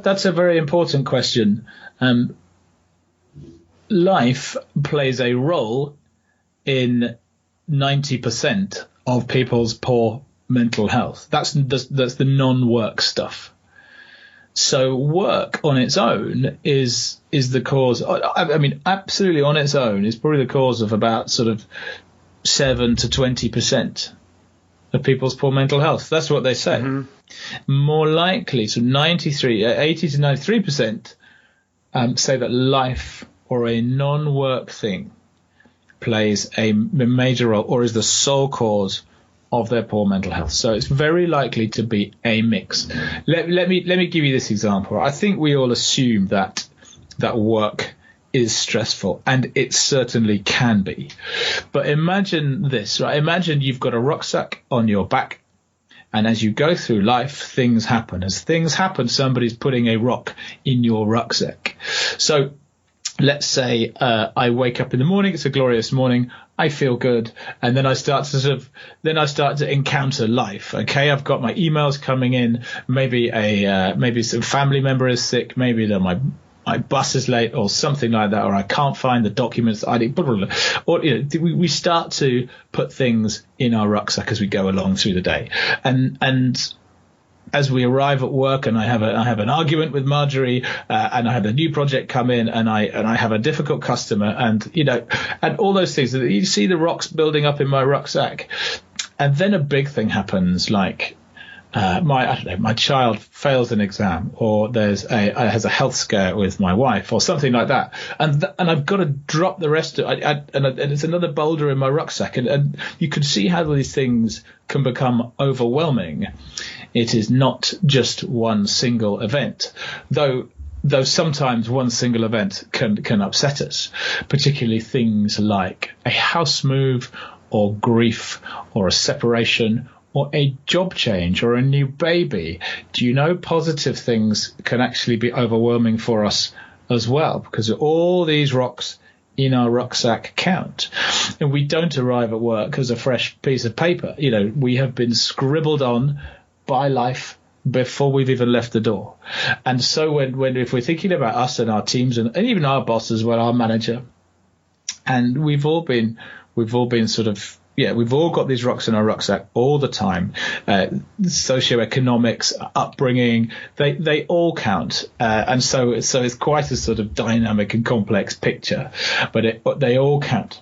That's a very important question. Life plays a role in 90% of people's poor mental health. That's the non-work stuff. So work on its own is the cause. I mean, absolutely on its own is probably the cause of about sort of 7 to 20% of people's poor mental health. That's what they say. Mm-hmm. More likely, so 80 to 93% say that life or a non-work thing plays a major role or is the sole cause of their poor mental health. So it's very likely to be a mix. Let me give you this example. I think we all assume that work is stressful, and it certainly can be. But imagine this, right? Imagine you've got a rucksack on your back, and as you go through life, things happen. As things happen, somebody's putting a rock in your rucksack. So let's say I wake up in the morning, it's a glorious morning, I feel good, and then I start to encounter life. Okay, I've got my emails coming in, maybe some family member is sick, maybe my bus is late or something like that, or I can't find the documents that I need, blah, blah, blah. Or we start to put things in our rucksack as we go along through the day, and as we arrive at work, and I have an argument with Marjorie, and I have a new project come in, and I have a difficult customer, and and all those things. You see the rocks building up in my rucksack, and then a big thing happens, like my child fails an exam, or has a health scare with my wife, or something like that, and I've got to drop the rest of it, and it's another boulder in my rucksack, and you can see how these things can become overwhelming. It is not just one single event, though sometimes one single event can upset us, particularly things like a house move, or grief, or a separation, or a job change, or a new baby. Do you know positive things can actually be overwhelming for us as well, because all these rocks in our rucksack count, and we don't arrive at work as a fresh piece of paper. We have been scribbled on by life before we've even left the door. And so if we're thinking about us and our teams and even our boss as well, our manager, and we've all been sort of, we've all got these rocks in our rucksack all the time. Socioeconomics, upbringing, they all count. And so it's quite a sort of dynamic and complex picture, but they all count.